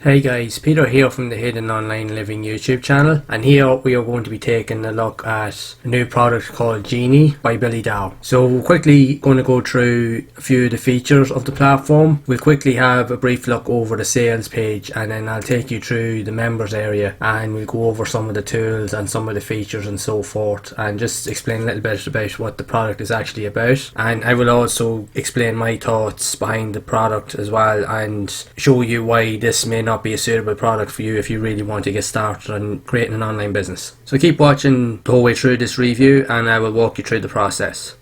Hey guys, Peter here from the Hidden Online Living YouTube channel, and here we are going to be taking a look at a new product called Genie by Darr. So we're quickly going to go through a few of the features of the platform. We'll quickly have a brief look over the sales page, and then I'll take you through the members area and we'll go over some of the tools and some of the features and so forth, and just explain a little bit about what the product is actually about. And I will also explain my thoughts behind the product as well, and show you why this may not be a suitable product for you if you really want to get started on creating an online business. So keep watching the whole way through this review and I will walk you through the process.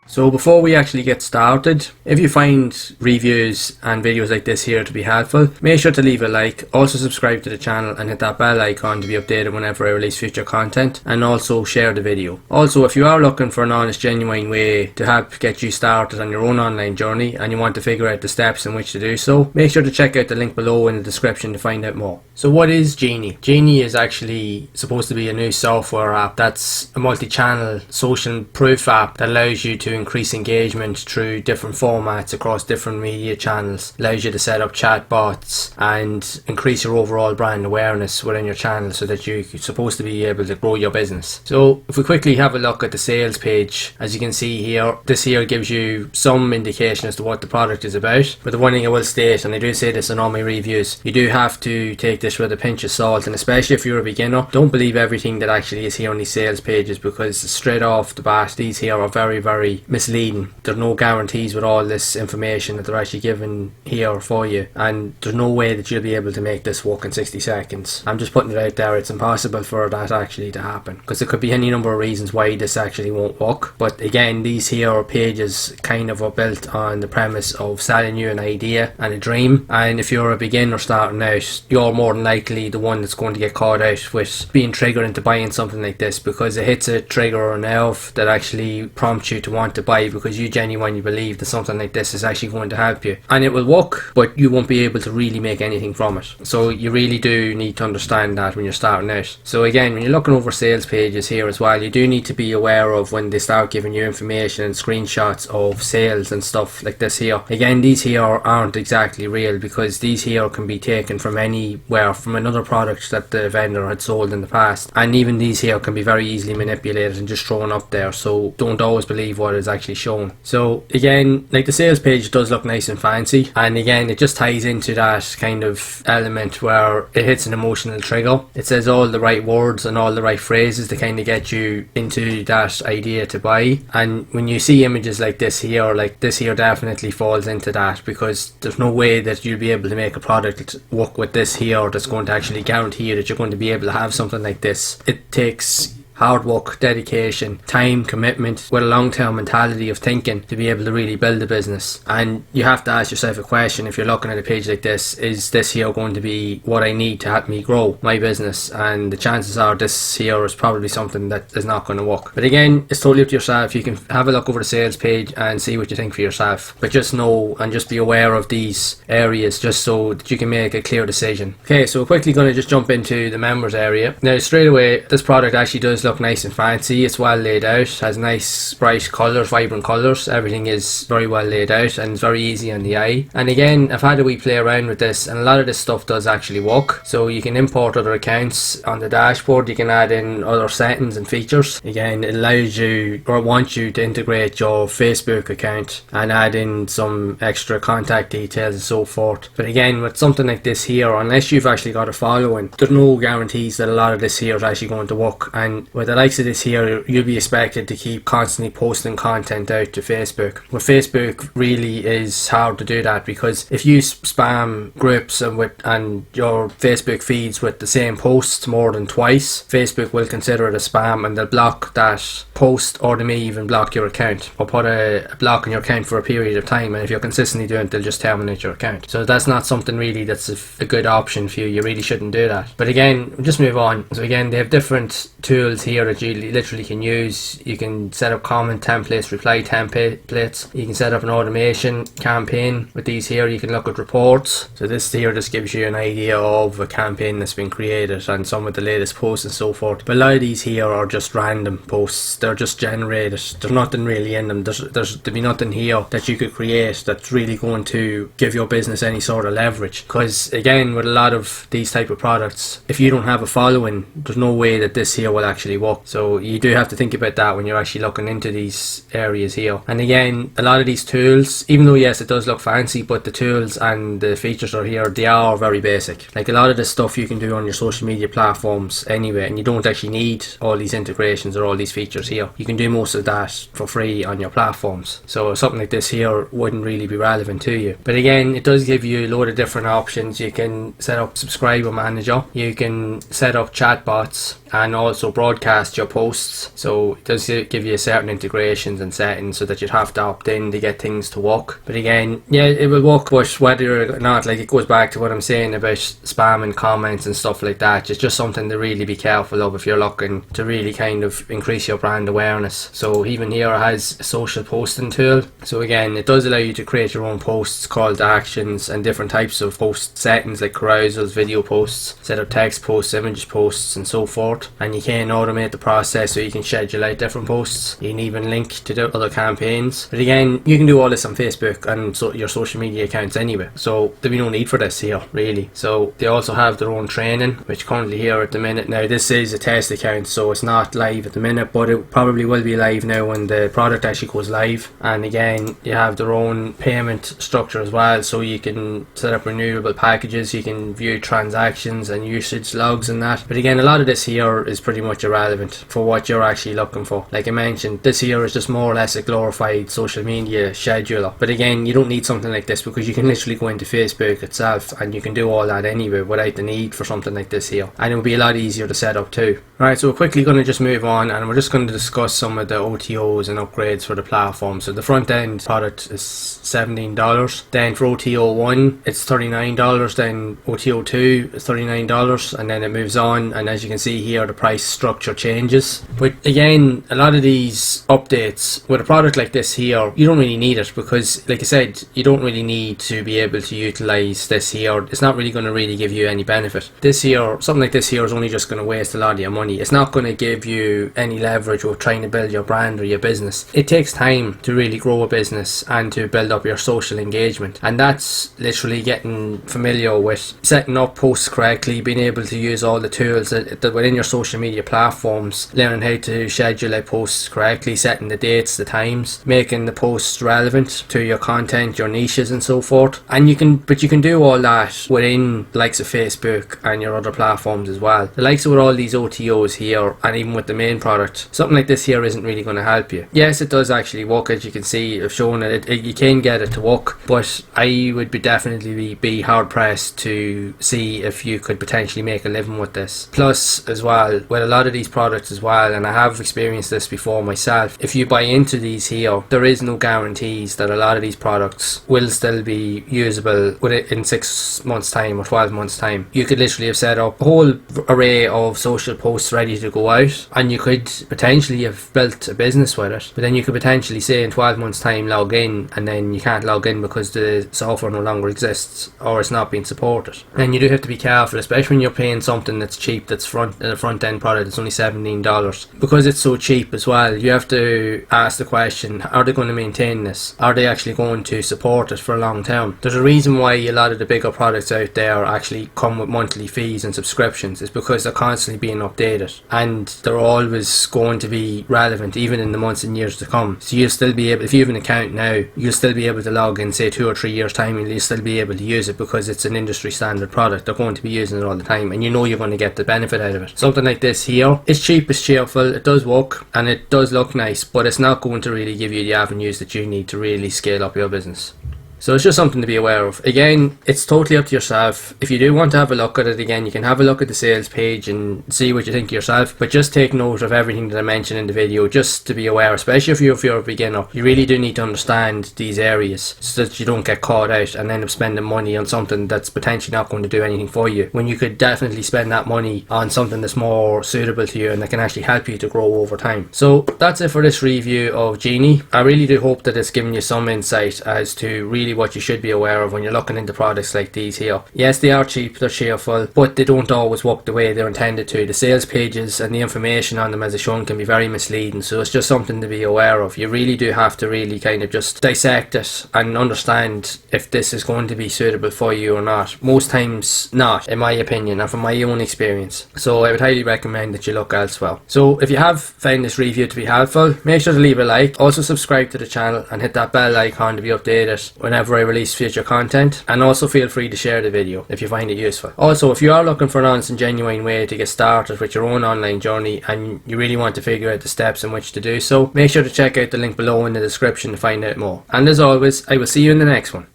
So before we actually get started, if you find reviews and videos like this here to be helpful, make sure to leave a like, also subscribe to the channel and hit that bell icon to be updated whenever I release future content, and also share the video. Also, if you are looking for an honest, genuine way to help get you started on your own online journey and you want to figure out the steps in which to do so, make sure to check out the link below in the description to find out more. So what is Genie? Genie is actually supposed to be a new software app that's a multi-channel social proof app that allows you to increase engagement through different formats across different media channels, allows you to set up chat bots and increase your overall brand awareness within your channel so that you're supposed to be able to grow your business. So if we quickly have a look at the sales page, as you can see here, this here gives you some indication as to what the product is about. But the one thing I will state, and I do say this in all my reviews, you do have to take this with a pinch of salt, and especially if you're a beginner, don't believe everything that actually is here on these sales pages, because straight off the bat these here are very misleading. There are no guarantees with all this information that they're actually given here for you, and there's no way that you'll be able to make this work in 60 seconds. I'm just putting it out there, it's impossible for that actually to happen, because there could be any number of reasons why this actually won't work. But again, these here pages kind of are built on the premise of selling you an idea and a dream, and if you're a beginner starting out, you're more than likely the one that's going to get caught out with being triggered into buying something like this, because it hits a trigger or a nerve that actually prompts you to want to buy, because you genuinely believe that something like this is actually going to help you, and it will work, but you won't be able to really make anything from it. So you really do need to understand that when you're starting out. So again, when you're looking over sales pages here as well, you do need to be aware of when they start giving you information and screenshots of sales and stuff like this here. Again, these here aren't exactly real, because these here can be taken from anywhere, from another product that the vendor had sold in the past, and even these here can be very easily manipulated and just thrown up there, so don't always believe what is actually shown. So again, like, the sales page does look nice and fancy, and again it just ties into that kind of element where it hits an emotional trigger. It says all the right words and all the right phrases to kind of get you into that idea to buy, and when you see images like this here definitely falls into that, because there's no way that you'll be able to make a product work with this here that's going to actually guarantee you that you're going to be able to have something like this. It takes hard work, dedication, time, commitment, with a long-term mentality of thinking to be able to really build a business. And you have to ask yourself a question if you're looking at a page like this: is this here going to be what I need to help me grow my business? And the chances are this here is probably something that is not going to work. But again, it's totally up to yourself. You can have a look over the sales page and see what you think for yourself, but just know and just be aware of these areas just so that you can make a clear decision. Okay, so we're quickly going to just jump into the members area. Now straight away, this product actually does look nice and fancy. It's well laid out, has nice bright colours, vibrant colours. Everything is very well laid out and it's very easy on the eye. And again, I've had a wee play around with this, and a lot of this stuff does actually work. So you can import other accounts on the dashboard, you can add in other settings and features. Again, it allows you, or wants you, to integrate your Facebook account and add in some extra contact details and so forth. But again, with something like this here, unless you've actually got a following, there's no guarantees that a lot of this here is actually going to work. And with the likes of this here, you'll be expected to keep constantly posting content out to Facebook. With Facebook, really is hard to do that, because if you spam groups and your Facebook feeds with the same posts more than twice, Facebook will consider it a spam and they'll block that post, or they may even block your account or put a block on your account for a period of time. And if you're consistently doing it, they'll just terminate your account. So that's not something really that's a good option for you. You really shouldn't do that. But again, just move on. So again, they have different tools here here that you literally can use. You can set up comment templates, reply templates. You can set up an automation campaign with these here. You can look at reports. So this here just gives you an idea of a campaign that's been created and some of the latest posts and so forth. But a lot of these here are just random posts. They're just generated. There's nothing really in them. There'll be nothing here that you could create that's really going to give your business any sort of leverage. Because again, with a lot of these type of products, if you don't have a following, there's no way that this here will actually work. So you do have to think about that when you're actually looking into these areas here. And again, a lot of these tools, even though yes, it does look fancy, but the tools and the features are here, they are very basic. Like a lot of the stuff you can do on your social media platforms anyway, and you don't actually need all these integrations or all these features here. You can do most of that for free on your platforms. So something like this here wouldn't really be relevant to you. But again, it does give you a load of different options. You can set up subscriber manager, you can set up chatbots, and also broadcast your posts. So it does give you certain integrations and settings so that you'd have to opt in to get things to work. But again, yeah, it will work, but whether or not, like, it goes back to what I'm saying about spam and comments and stuff like that. It's just something to really be careful of if you're looking to really kind of increase your brand awareness. So even here it has a social posting tool. So again, it does allow you to create your own posts, call to actions, and different types of post settings like carousels, video posts, set up text posts, image posts, and so forth. And you can automate the process so you can schedule out different posts. You can even link to the other campaigns. But again, you can do all this on Facebook and your social media accounts anyway. So there'll be no need for this here, really. So they also have their own training, which currently here at the minute. Now this is a test account, so it's not live at the minute, but it probably will be live now when the product actually goes live. And again, you have their own payment structure as well, so you can set up renewable packages, you can view transactions and usage logs and that. But again, a lot of this here is pretty much irrelevant for what you're actually looking for. Like I mentioned, this here is just more or less a glorified social media scheduler. But again, you don't need something like this because you can literally go into Facebook itself and you can do all that anyway without the need for something like this here. And it will be a lot easier to set up too. Right, so we're quickly going to just move on and we're just going to discuss some of the OTOs and upgrades for the platform. So the front end product is $17. Then for OTO 1 it's $39. Then OTO 2 is $39, and then it moves on, and as you can see here, the price structure changes. But again, a lot of these updates with a product like this here, you don't really need it because, like I said, you don't really need to be able to utilize this here. It's not really going to really give you any benefit. This here, something like this here, is only just going to waste a lot of your money. It's not going to give you any leverage with trying to build your brand or your business. It takes time to really grow a business and to build up your social engagement, and that's literally getting familiar with setting up posts correctly, being able to use all the tools that within your social media platforms, learning how to schedule out posts correctly, setting the dates, the times, making the posts relevant to your content, your niches and so forth. And you can do all that within the likes of Facebook and your other platforms as well. The likes of with all these OTOs here, and even with the main product, something like this here isn't really going to help you. Yes, it does actually work, as you can see. I've shown it, you can get it to work, but I would definitely be hard pressed to see if you could potentially make a living with this. Plus as well, with a lot of these products as well, and I have experienced this before myself, if you buy into these here, there is no guarantees that a lot of these products will still be usable with it in 6 months time or 12 months time. You could literally have set up a whole array of social posts ready to go out, and you could potentially have built a business with it, but then you could potentially say in 12 months time log in, and then you can't log in because the software no longer exists or it's not being supported. And you do have to be careful, especially when you're paying something that's cheap, that's a front end product. It's only $17 because it's so cheap as well. You have to ask the question, are they going to maintain this? Are they actually going to support it for a long term? There's a reason why a lot of the bigger products out there actually come with monthly fees and subscriptions. It's because they're constantly being updated and they're always going to be relevant even in the months and years to come. So you'll still be able, if you have an account now, you'll still be able to log in say 2 or 3 years time, and you'll still be able to use it because it's an industry standard product. They're going to be using it all the time, and you know you're going to get the benefit out of it. Something like this here, it's cheap, it's cheerful, it does work, and it does look nice, but it's not going to really give you the avenues that you need to really scale up your business. So it's just something to be aware of. Again, it's totally up to yourself. If you do want to have a look at it again, you can have a look at the sales page and see what you think yourself, but just take note of everything that I mentioned in the video, just to be aware, especially if you're a beginner. You really do need to understand these areas so that you don't get caught out and end up spending money on something that's potentially not going to do anything for you, when you could definitely spend that money on something that's more suitable to you and that can actually help you to grow over time. So that's it for this review of Genie. I really do hope that it's given you some insight as to really what you should be aware of when you're looking into products like these here. Yes, they are cheap, they're cheerful, but they don't always work the way they're intended to. The sales pages and the information on them as it's shown can be very misleading, so it's just something to be aware of. You really do have to really kind of just dissect it and understand if this is going to be suitable for you or not. Most times not, in my opinion and from my own experience. So I would highly recommend that you look elsewhere. So if you have found this review to be helpful, make sure to leave a like. Also subscribe to the channel and hit that bell icon to be updated whenever I release future content, and also feel free to share the video if you find it useful. Also, if you are looking for an honest and genuine way to get started with your own online journey and you really want to figure out the steps in which to do so, make sure to check out the link below in the description to find out more. And as always, I will see you in the next one.